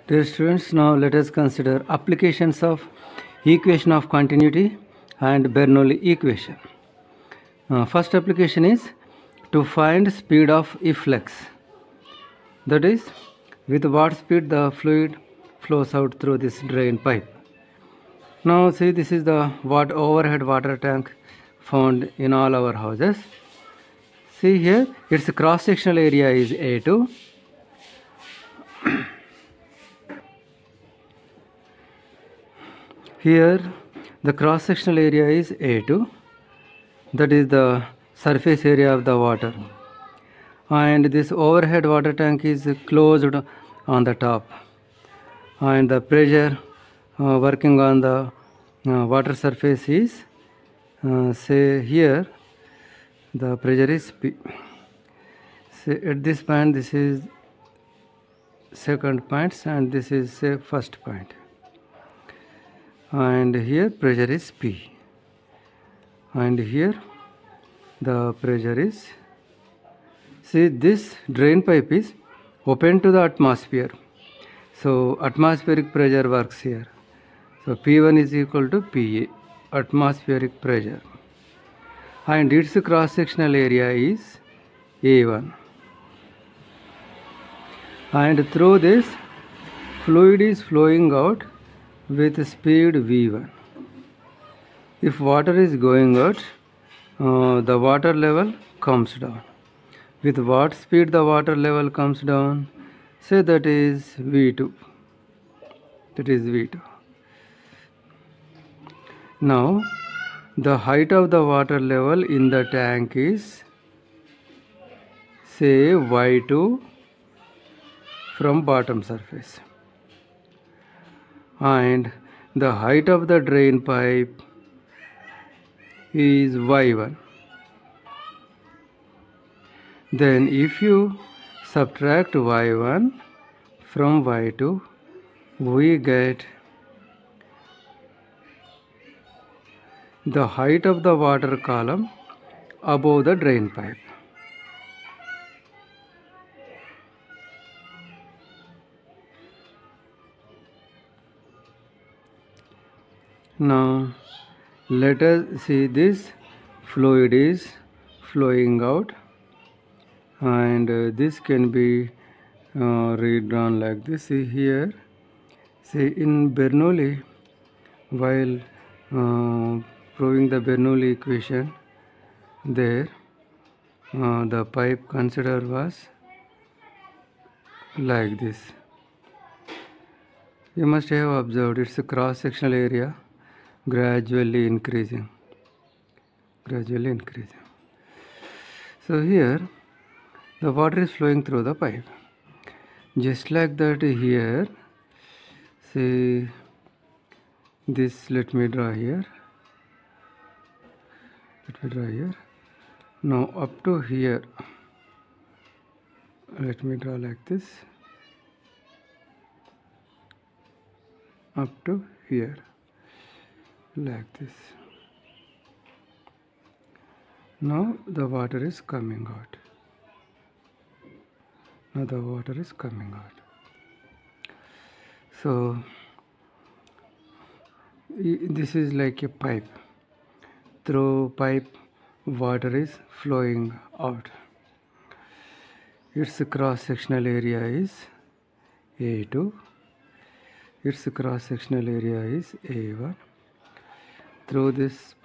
Dear students, now let us consider applications of equation of continuity and Bernoulli equation. First application is to find speed of efflux. That is, with what speed the fluid flows out through this drain pipe. Now see, this is the overhead water tank found in all our houses. See here, its cross-sectional area is A2. Here the cross-sectional area is A2, that is the surface area of the water, and this overhead water tank is closed on the top, and the pressure working on the water surface is say here the pressure is P. Say at this point this is second point and this is say first point, and here pressure is P, and here the pressure is, see, this drain pipe is open to the atmosphere, so atmospheric pressure works here. So P1 is equal to PA, atmospheric pressure, and its cross sectional area is A1, and through this fluid is flowing out with speed V1. If water is going out, the water level comes down. With what speed the water level comes down? Say that is V2. That is V2. Now, the height of the water level in the tank is say Y2 from bottom surface, and the height of the drain pipe is Y1. Then if you subtract Y1 from Y2, we get the height of the water column above the drain pipe. Now let us see, this fluid is flowing out, and this can be redrawn like this. See here, see in Bernoulli, while proving the Bernoulli equation, there the pipe considered was like this. You must have observed its cross-sectional area gradually increasing. So here the water is flowing through the pipe. Just like that here, see this, let me draw here. Now up to here, let me draw like this. Up to here, like this. Now the water is coming out. So this is like a pipe. Through pipe, water is flowing out. Its cross-sectional area is A2. Its cross-sectional area is A1. Through this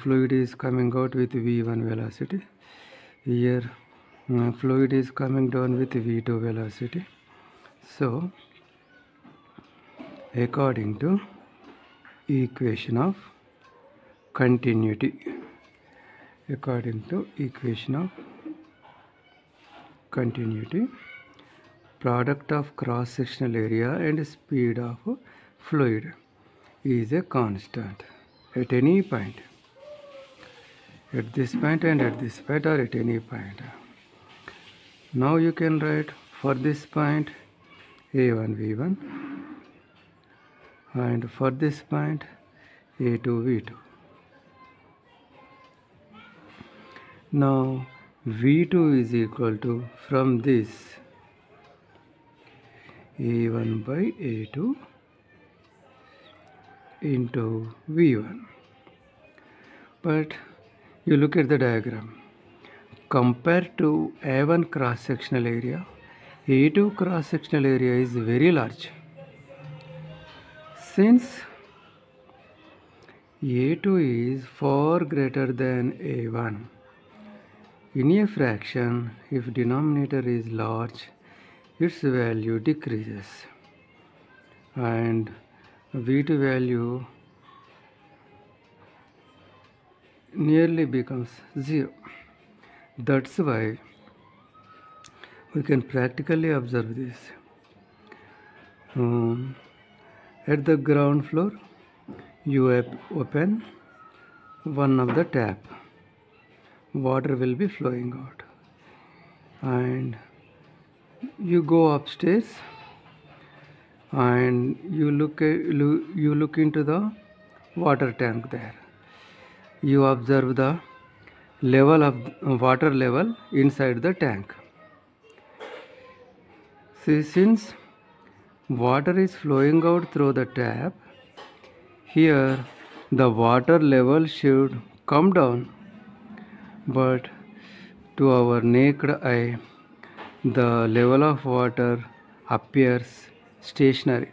fluid is coming out with V1 velocity. Here fluid is coming down with V2 velocity. So according to equation of continuity, product of cross-sectional area and speed of fluid is a constant at any point, at this point and at this point, or at any point. Now you can write for this point A1 V1, and for this point A2 V2. Now V2 is equal to, from this, A1 by A2 into V1. But you look at the diagram. Compared to A1 cross-sectional area, A2 cross-sectional area is very large. Since A2 is far greater than A1, in a fraction, if denominator is large, its value decreases and V2 value nearly becomes 0. That's why we can practically observe this. At the ground floor, you open one of the tap. Water will be flowing out. And you go upstairs and you look into the water tank there. You observe the level of water level inside the tank. See, since water is flowing out through the tap, here the water level should come down, but to our naked eye, the level of water appears stationary.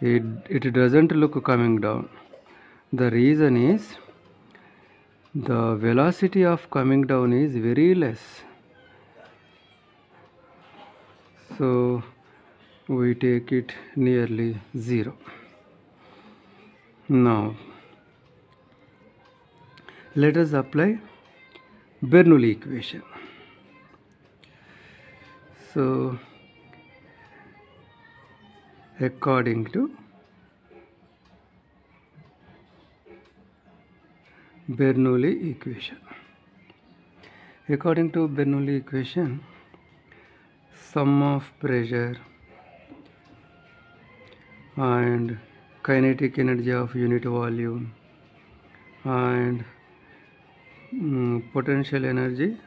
It doesn't look coming down. The reason is the velocity of coming down is very less. So we take it nearly 0. Now let us apply Bernoulli equation. So according to Bernoulli equation. According to Bernoulli equation, sum of pressure and kinetic energy of unit volume and potential energy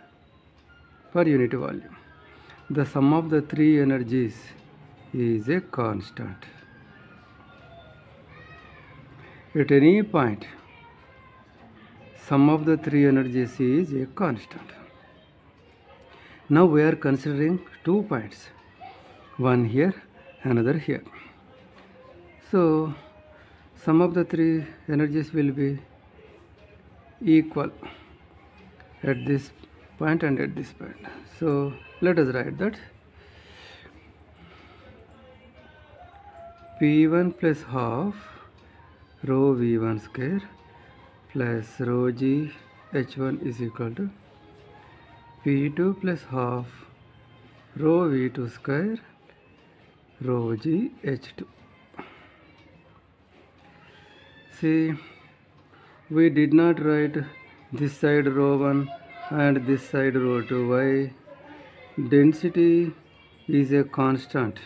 per unit volume. The sum of the three energies is a constant. At any point, sum of the three energies is a constant. Now we are considering 2 points, one here, another here. So sum of the three energies will be equal at this point and at this point. So let us write that P1 plus half rho V1 square plus rho G H1 is equal to P2 plus half rho V2 square rho G H2. See, we did not write this side rho 1 and this side rho 2. Why? Density is a constant.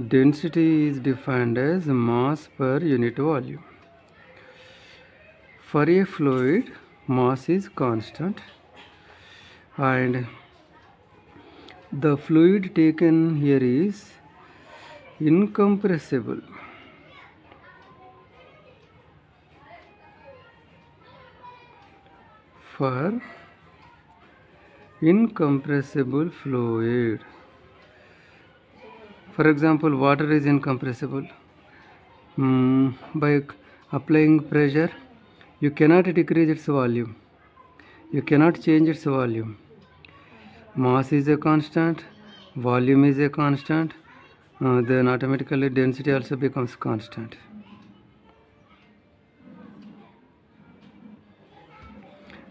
Density is defined as mass per unit volume. For a fluid, mass is constant and the fluid taken here is incompressible. For incompressible fluid, for example, water is incompressible. By applying pressure, you cannot decrease its volume. You cannot change its volume. Mass is a constant, volume is a constant, then automatically density also becomes constant.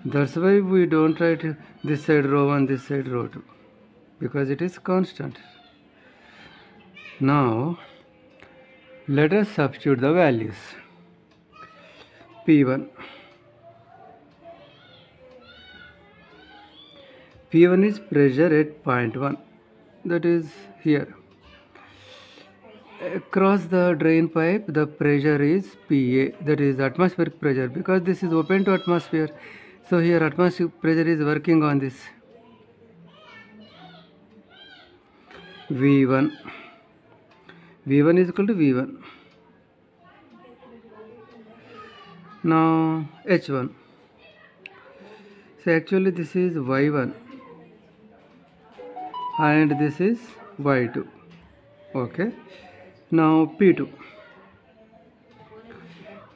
That's why we don't write this side rho 1, this side rho 2, because it is constant. Now let us substitute the values. P1 is pressure at point 1, that is here. Across the drain pipe, the pressure is PA, that is atmospheric pressure, because this is open to atmosphere. So here atmospheric pressure is working on this. V1. V1 is equal to V1. Now H1. So actually this is Y1 and this is Y2. Okay. Now P2.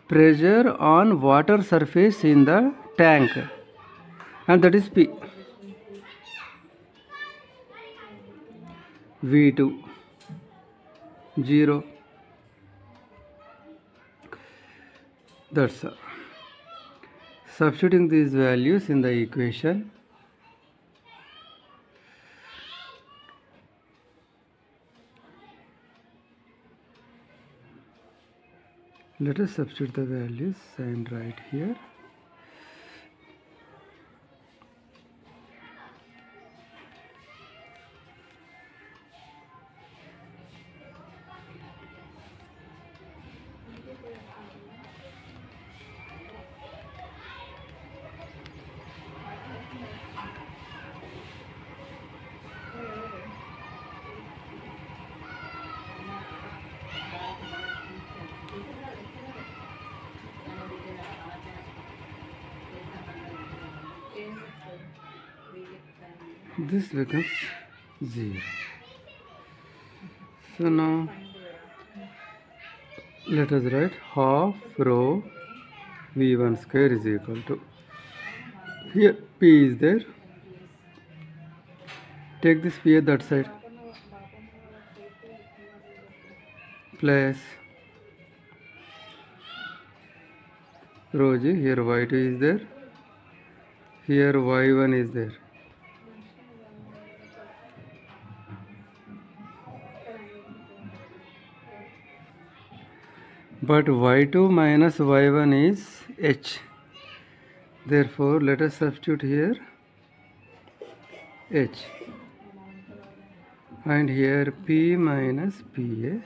Pressure on water surface in the tank, and that is P. V2 0. That's all. Substituting these values in the equation, let us substitute the values and write here. This becomes 0. So now let us write half rho V1 square is equal to, here P is there, take this P at that side, plus rho G, here Y2 is there, here Y1 is there. But Y2 minus Y1 is H. Therefore, let us substitute here H. And here P minus PA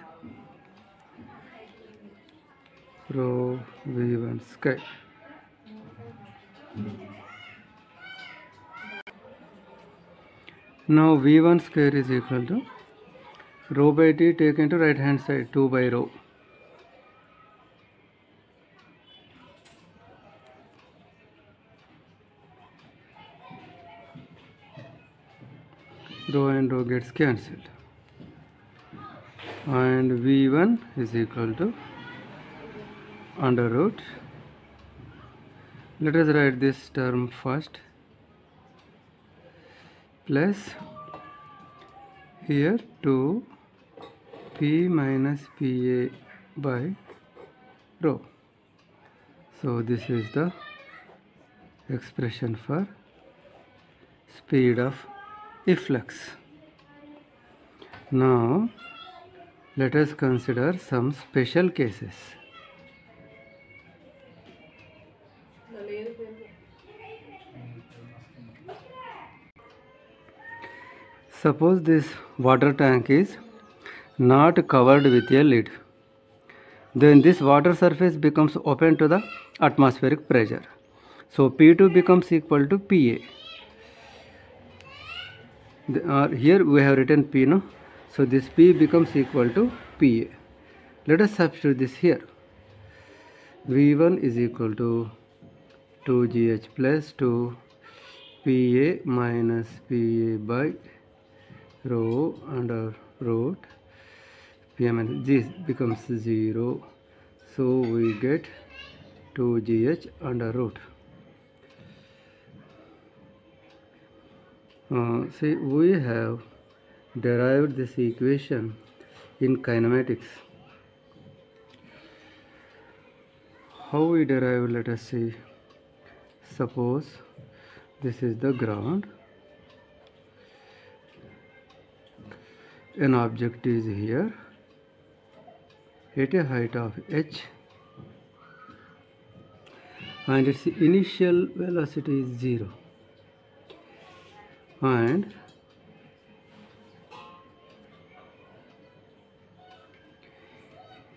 rho V1 square. Now V1 square is equal to rho by T taken to right hand side, 2 by rho. Rho and rho gets cancelled, and V1 is equal to under root, let us write this term first, plus here 2 P minus PA by rho. So this is the expression for speed of efflux. Now let us consider some special cases. Suppose this water tank is not covered with a lid. Then this water surface becomes open to the atmospheric pressure. So P2 becomes equal to PA. Here we have written P, no? So this P becomes equal to PA. Let us substitute this here. V1 is equal to 2GH plus 2 PA minus PA by rho under root P minus G becomes 0. So we get 2GH under root. See, we have derived this equation in kinematics. How we derive, let us see. Suppose this is the ground, an object is here at a height of h, and its initial velocity is 0, and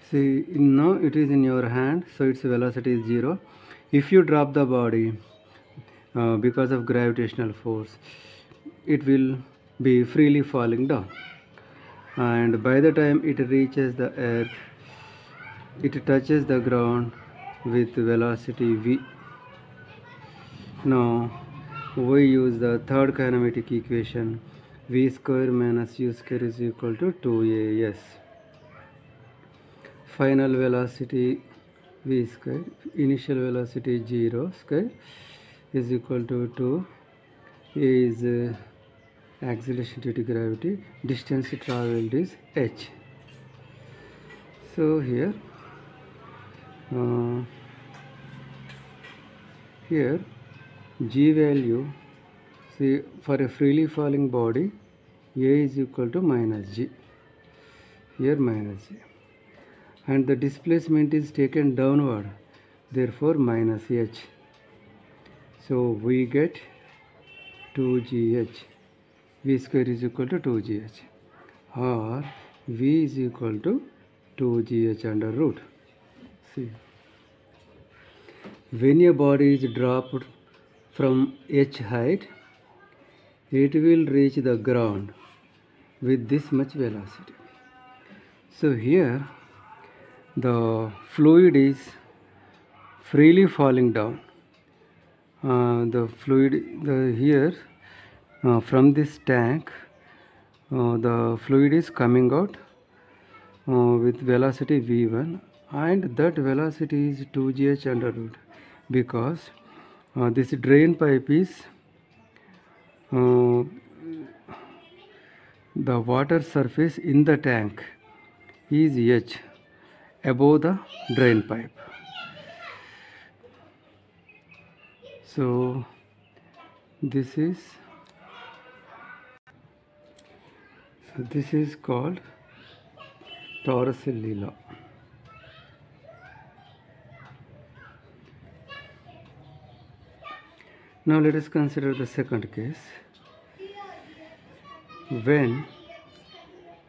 see, now it is in your hand, so its velocity is 0. If you drop the body because of gravitational force, it will be freely falling down. and by the time it reaches the earth, it touches the ground with velocity v. Now we use the third kinematic equation, v square minus u square is equal to 2as. Final velocity v square, initial velocity 0 square is equal to 2. A is acceleration due to gravity, distance traveled is h. So here g value, see, for a freely falling body, a is equal to minus g, here minus g, and the displacement is taken downward, therefore minus h. So we get 2gh, v square is equal to 2gh, or v is equal to 2gh under root. See, when a body is dropped from h height, it will reach the ground with this much velocity. So here the fluid is freely falling down. The fluid here from this tank, the fluid is coming out with velocity v1, and that velocity is 2gh under root, because this drain pipe is the water surface in the tank is h above the drain pipe. So this is called Torricelli law. Now let us consider the second case. When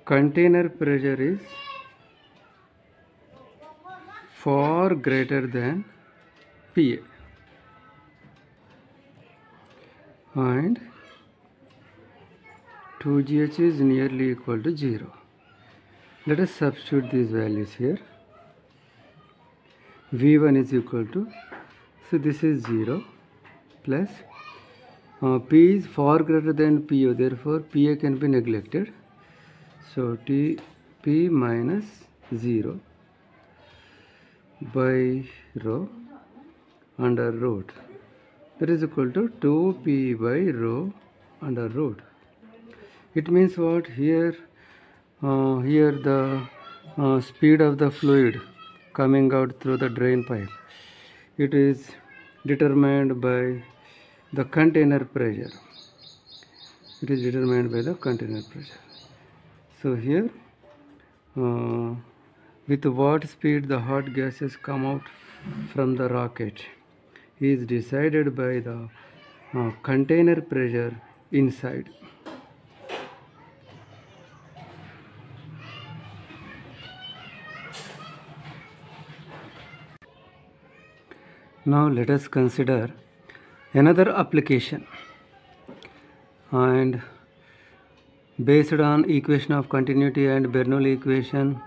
container pressure is far greater than PA and 2gh is nearly equal to 0. Let us substitute these values here. v1 is equal to, so this is 0 plus P is far greater than PO, therefore PA can be neglected. So P minus 0 by rho under root, that is equal to 2P by rho under root. It means what? Here the speed of the fluid coming out through the drain pipe, it is determined by the container pressure. It is determined by the container pressure. So here with what speed the hot gases come out from the rocket is decided by the container pressure inside. Now let us consider another application, and based on equation of continuity and Bernoulli equation,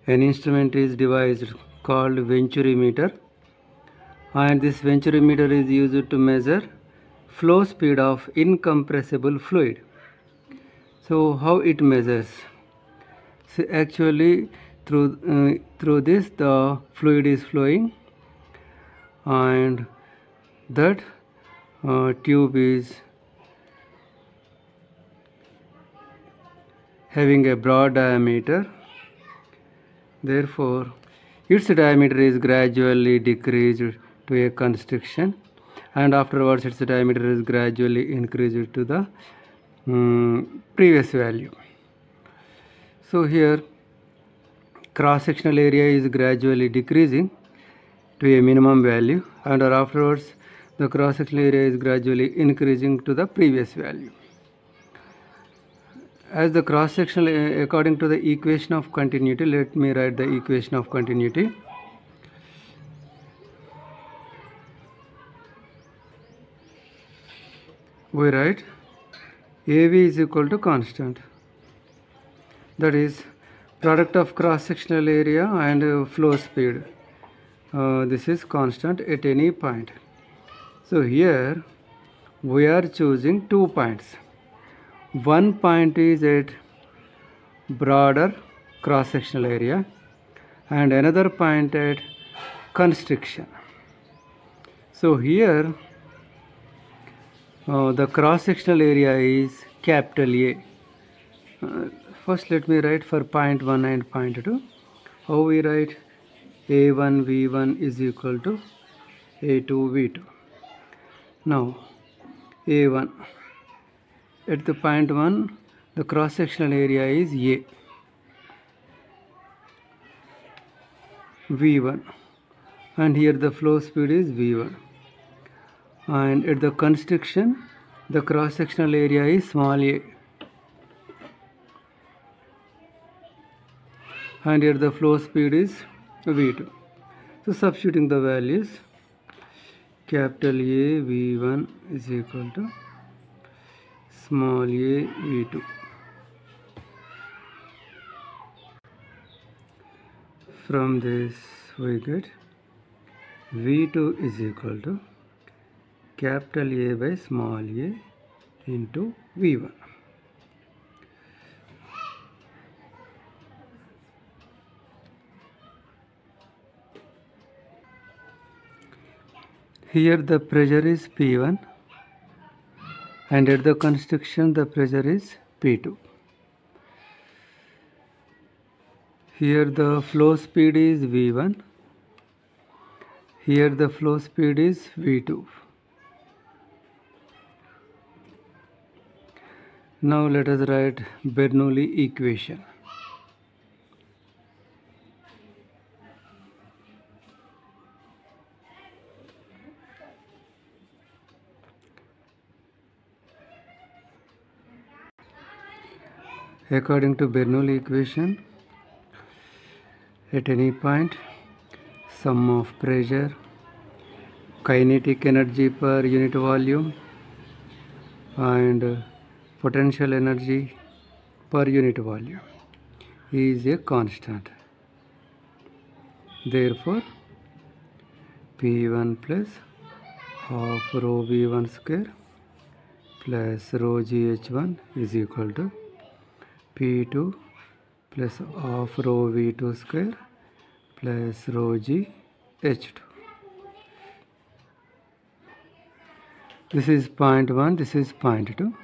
an instrument is devised called venturimeter, and this venturimeter is used to measure flow speed of incompressible fluid. So how it measures? So actually through this the fluid is flowing, and that tube is having a broad diameter, therefore its diameter is gradually decreased to a constriction, and afterwards its diameter is gradually increased to the previous value. So here cross-sectional area is gradually decreasing to a minimum value, and afterwards the cross-sectional area is gradually increasing to the previous value. As the cross-sectional, according to the equation of continuity, let me write the equation of continuity. We write AV is equal to constant, that is product of cross sectional area and flow speed. This is constant at any point. So here we are choosing 2 points. One point is at broader cross sectional area and another point at constriction. So here the cross sectional area is capital A. First let me write for point 1 and point 2. How we write? A1 V1 is equal to A2 V2. Now A1 at the point 1 the cross sectional area is A. V1 and here the flow speed is V1, and at the constriction the cross sectional area is small a, and here the flow speed is V2. So substituting the values, capital A V1 is equal to small a V2. From this we get V2 is equal to capital A by small a into V1. Here the pressure is P1 and at the constriction the pressure is P2. Here the flow speed is V1. Here the flow speed is V2. Now let us write Bernoulli equation. According to Bernoulli equation, at any point, sum of pressure, kinetic energy per unit volume and potential energy per unit volume is a constant. Therefore, P1 plus half rho V1 square plus rho GH1 is equal to P2 plus half rho V2 square plus rho GH2. This is point 1, this is point 2.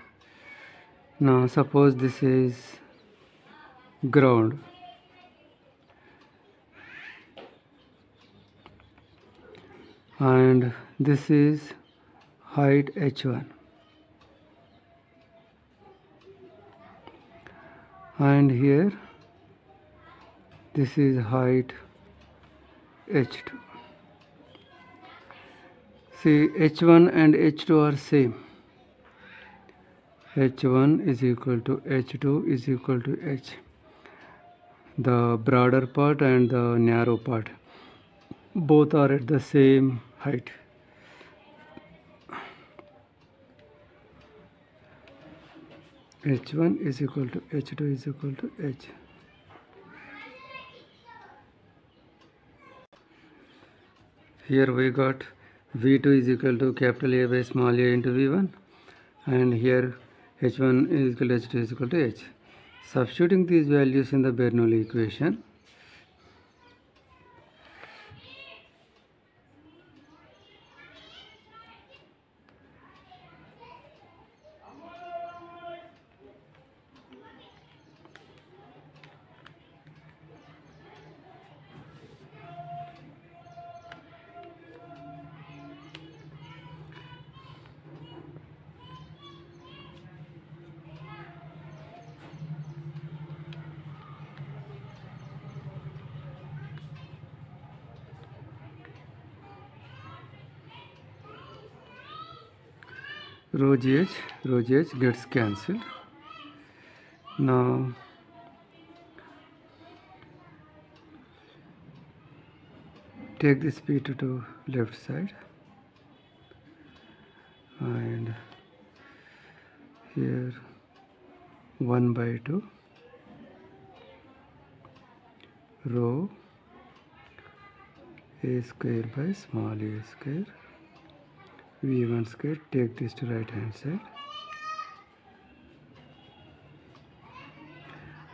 Now suppose this is ground. And this is height h1. And here this is height h2. See, h1 and h2 are same. h1 is equal to h2 is equal to h. The broader part and the narrow part both are at the same height. h1 is equal to h2 is equal to h. Here we got V2 is equal to capital A by small a into V1, and here h1 is equal to h2 is equal to h. Substituting these values in the Bernoulli equation, rho gh gets cancelled. Now take this P2 to left side, and here 1 by 2 rho a square by small a square v1 square. Take this to right hand side.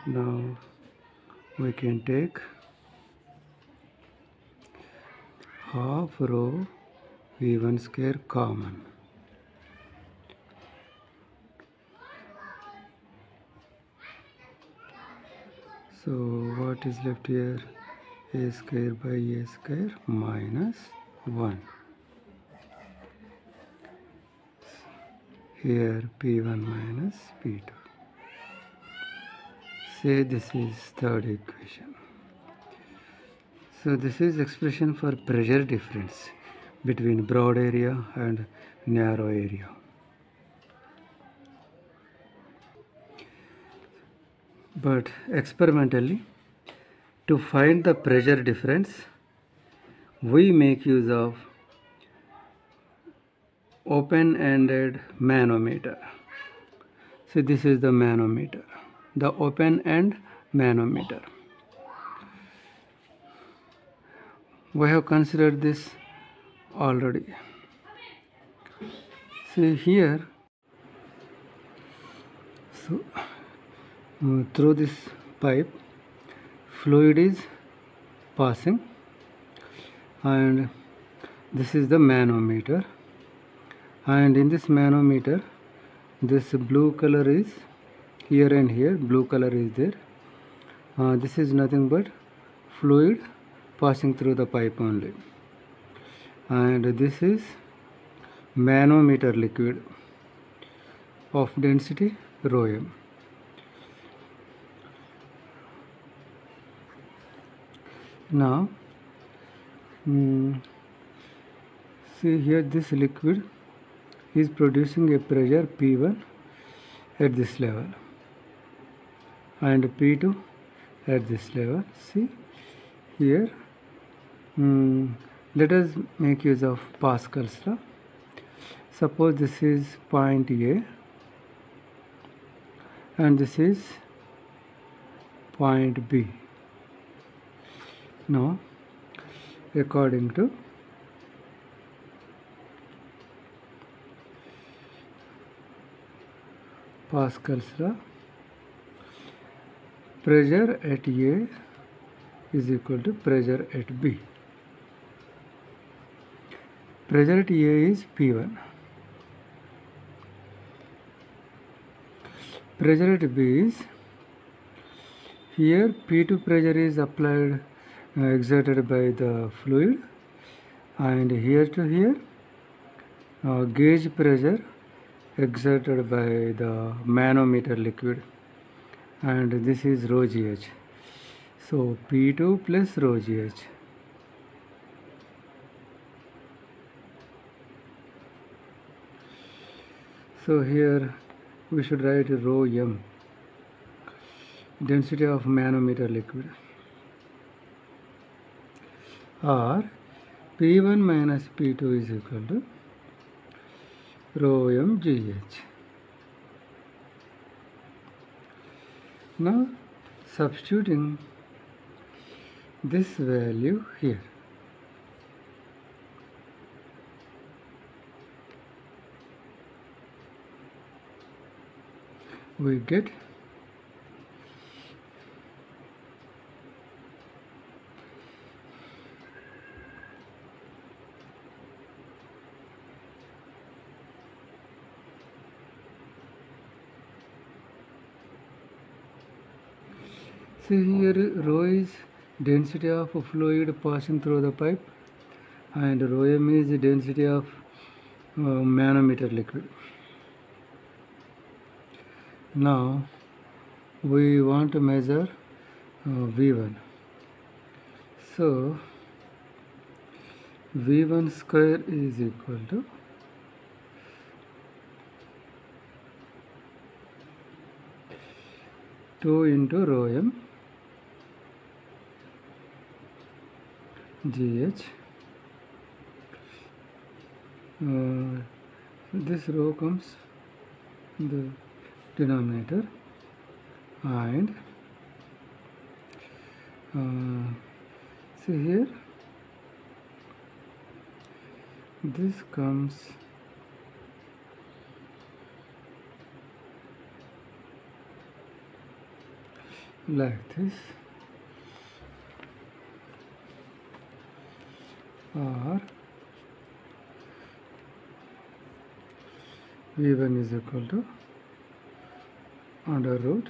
Now we can take half rho v1 square common. So what is left here? A square by a square minus 1. Here P1 minus P2. Say this is third equation. So this is expression for pressure difference between broad area and narrow area. But experimentally, to find the pressure difference, we make use of open-ended manometer. So this is the manometer, the open-end manometer. We have considered this already. See here, so through this pipe, fluid is passing, and this is the manometer, and in this manometer this blue color is here and here, blue color is there. This is nothing but fluid passing through the pipe only, and this is manometer liquid of density rho m. Now see here, this liquid is producing a pressure P1 at this level and P2 at this level. See here, let us make use of Pascal's law. Suppose this is point A and this is point B. Now, according to Pascal's law, pressure at A is equal to pressure at B. Pressure at A is P1. Pressure at B is, here P2 pressure is applied, exerted by the fluid, and here to here gauge pressure exerted by the manometer liquid, and this is rho gh. So P2 plus rho gh. So here we should write rho m, density of manometer liquid, or P1 minus P2 is equal to rho m gh. Now substituting this value here, we get see here rho is density of fluid passing through the pipe and rho m is the density of manometer liquid. Now we want to measure V1. So V1 square is equal to two into rho m gh. This rho comes in the denominator, and See here, this comes like this, or V1 is equal to under root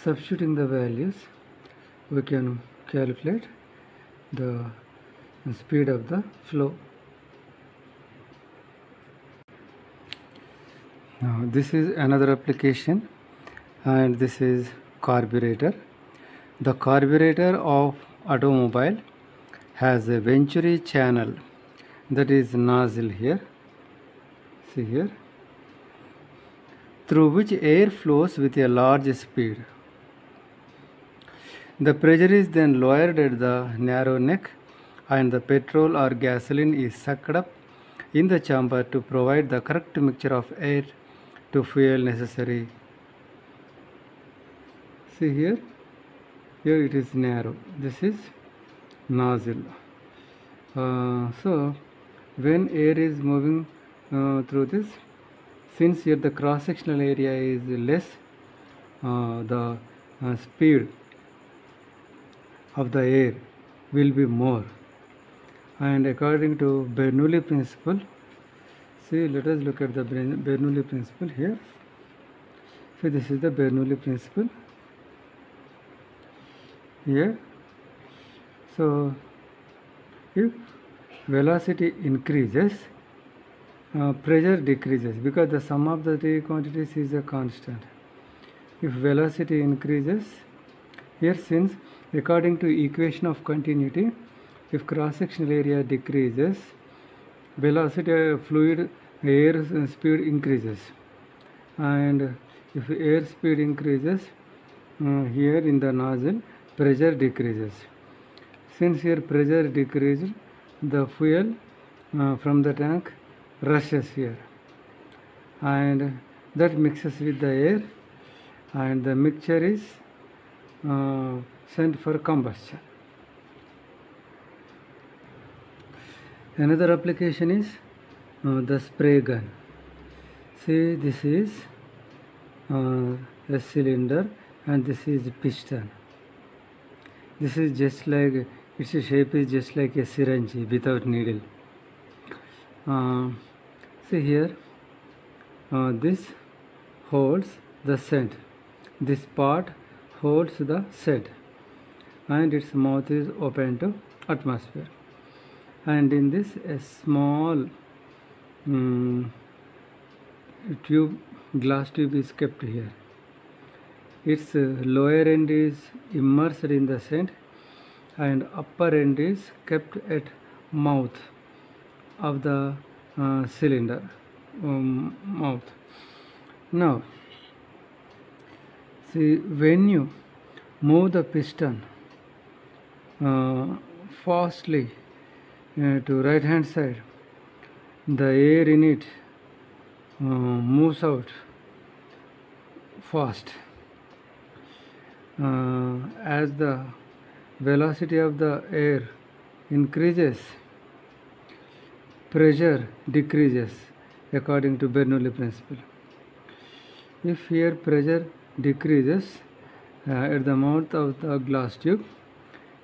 substituting the values, we can calculate the speed of the flow. Now this is another application, and this is carburetor. The carburetor of automobile has a venturi channel, that is nozzle here, see here, through which air flows with a large speed. The pressure is then lowered at the narrow neck, and the petrol or gasoline is sucked up in the chamber to provide the correct mixture of air to fuel necessary. See here, here it is narrow, this is nozzle. So when air is moving through this, since here the cross sectional area is less, the speed of the air will be more. And according to Bernoulli principle, see, let us look at the Bernoulli principle here. So this is the Bernoulli principle here. So if velocity increases, pressure decreases, because the sum of the three quantities is a constant. If velocity increases, here since according to equation of continuity, if cross-sectional area decreases, velocity of fluid air speed increases, and if air speed increases, here in the nozzle pressure decreases. Since here pressure decreased, the fuel from the tank rushes here, and that mixes with the air, and the mixture is sent for combustion. Another application is the spray gun. See, this is a cylinder, and this is piston. This is just like, its shape is just like a syringe without needle. See here, this holds the scent, this part holds the scent, and its mouth is open to atmosphere, and in this a small tube, glass tube is kept here. Its lower end is immersed in the scent, and upper end is kept at mouth of the cylinder mouth. Now see, when you move the piston fastly to right hand side, the air in it moves out fast. As the velocity of the air increases, pressure decreases according to Bernoulli principle. If here pressure decreases at the mouth of the glass tube,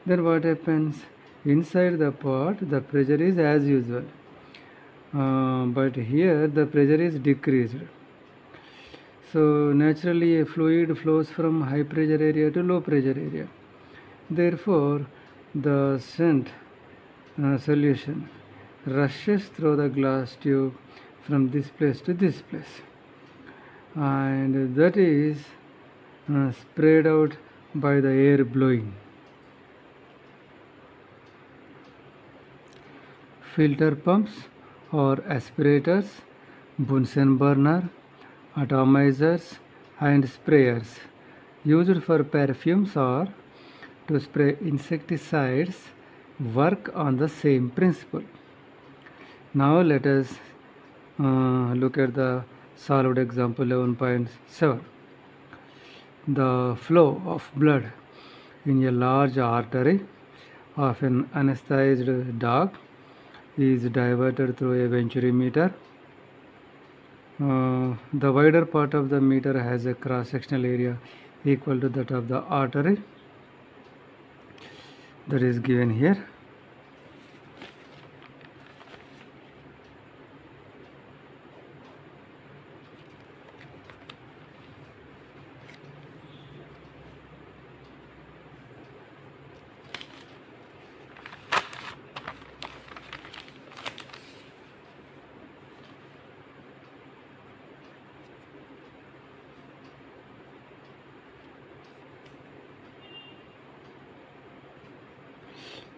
then what happens? Inside the pot the pressure is as usual, but here the pressure is decreased. So naturally a fluid flows from high pressure area to low pressure area. Therefore the scent solution rushes through the glass tube from this place to this place, and that is sprayed out by the air blowing. Filter pumps or aspirators, Bunsen burner, atomizers, and sprayers used for perfumes or to spray insecticides work on the same principle. Now let us look at the solved example 11.7. The flow of blood in a large artery of an anesthetized dog is diverted through a venturi meter. The wider part of the meter has a cross-sectional area equal to that of the artery, that is given here.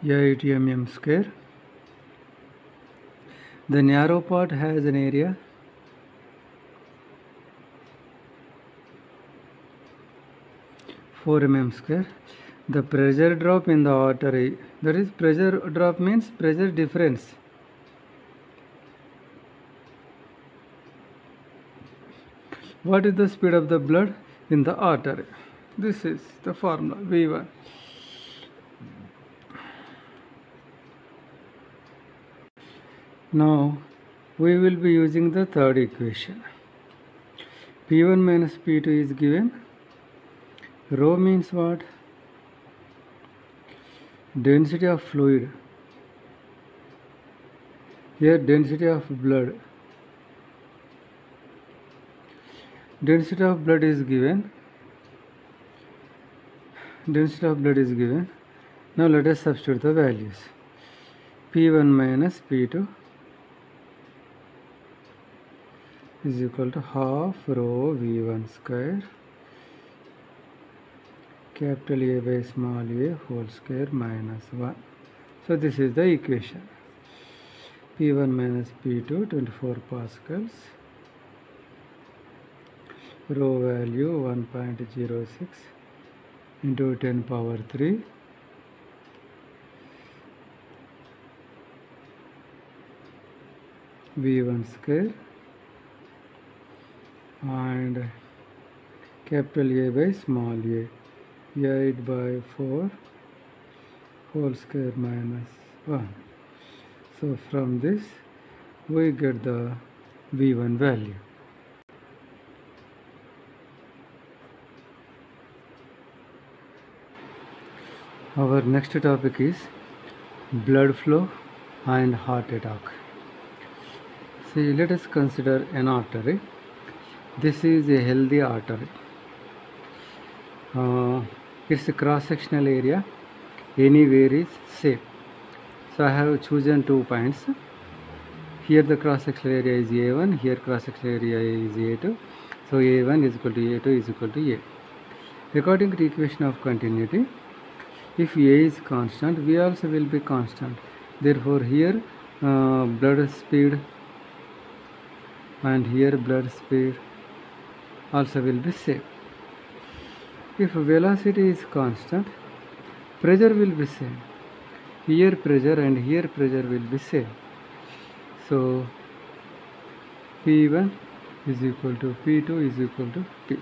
Yeah, 80 mm square. The narrow part has an area (4 mm square). The pressure drop in the artery, that is, pressure drop means pressure difference. What is the speed of the blood in the artery? This is the formula V1. Now we will be using the third equation. P1 minus P2 is given. Rho means what? Density of fluid. Here density of blood. Density of blood is given. Density of blood is given. Now let us substitute the values. P1 minus P2 is equal to half rho V1 square capital A by small a whole square minus 1. So this is the equation. P1 minus P2 24 pascals. Rho value 1.06 into 10 power 3 V1 square and capital A by small a 8 by 4 whole square minus 1. So from this we get the V1 value. Our next topic is blood flow and heart attack. See, let us consider an artery. This is a healthy artery. Its cross-sectional area anywhere is same. So I have chosen 2 points. Here the cross-sectional area is A1, here cross-sectional area is A2. So A1 is equal to A2 is equal to A. According to the equation of continuity, if A is constant, V also will be constant. Therefore here blood speed and here blood speed also will be same. If velocity is constant, pressure will be same. Here pressure and here pressure will be same. So P1 is equal to P2 is equal to P.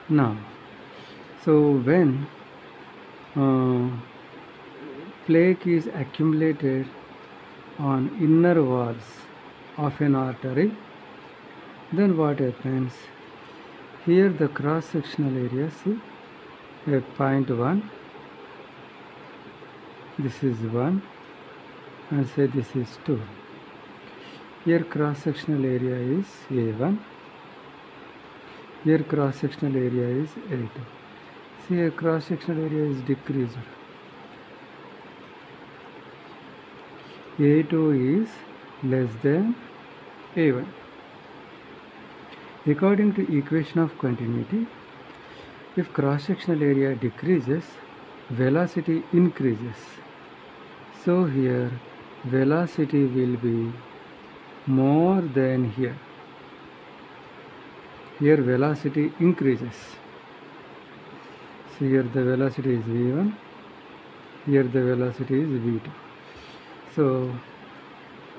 Now, so when plaque is accumulated on inner walls of an artery, then what happens? Here the cross-sectional area, see, a point 1, this is 1, and say this is 2. Here cross-sectional area is A1, here cross-sectional area is A2. See, here cross-sectional area is decreased. A2 is less than A1. According to equation of continuity, if cross-sectional area decreases, velocity increases. So here velocity will be more than here. here velocity increases. See, here the velocity is v1, here the velocity is v2. So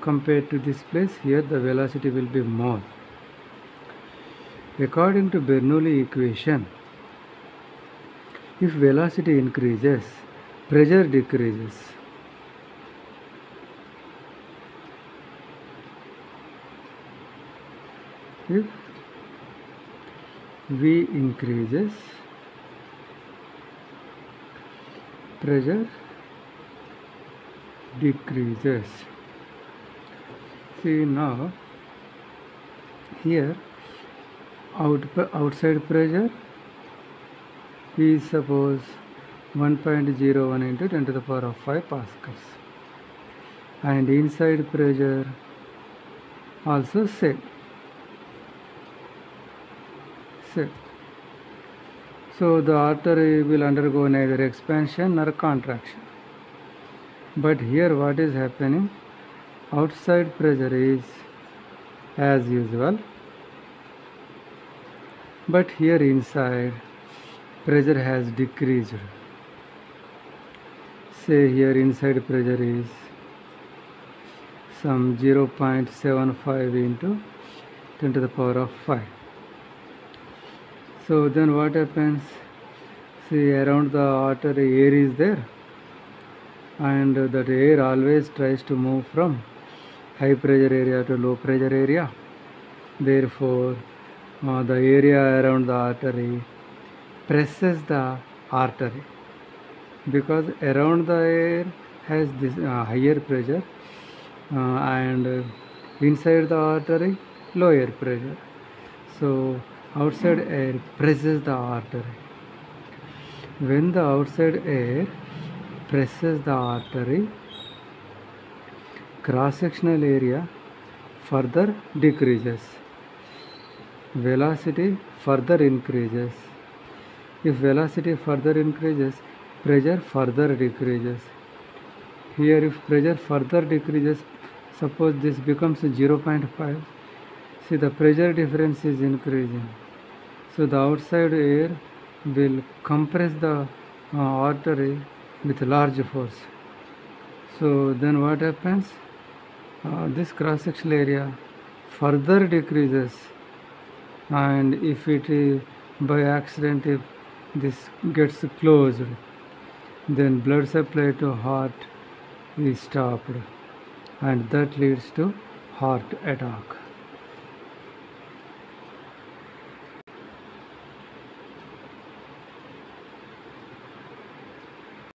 compared to this place, here the velocity will be more. According to Bernoulli equation, if velocity increases, pressure decreases. If V increases, pressure decreases. See now, here outside pressure is suppose 1.01 into 10 to the power of 5 pascals, and inside pressure also same. So the artery will undergo neither expansion nor contraction. But here what is happening? Outside pressure is as usual, but here inside pressure has decreased. Say here inside pressure is some 0.75 into 10 to the power of 5. So then what happens? See, around the artery air is there, and that air always tries to move from high pressure area to low pressure area. Therefore, the area around the artery presses the artery, because around the air has this higher pressure, and inside the artery lower pressure. So outside air presses the artery. When the outside air presses the artery, cross-sectional area further decreases, velocity further increases. If velocity further increases, pressure further decreases. Here if pressure further decreases, suppose this becomes 0.5, see the pressure difference is increasing. So the outside air will compress the artery with large force. So then what happens? This cross-sectional area further decreases, and if it is by accident, if this gets closed, then blood supply to heart is stopped, and that leads to heart attack.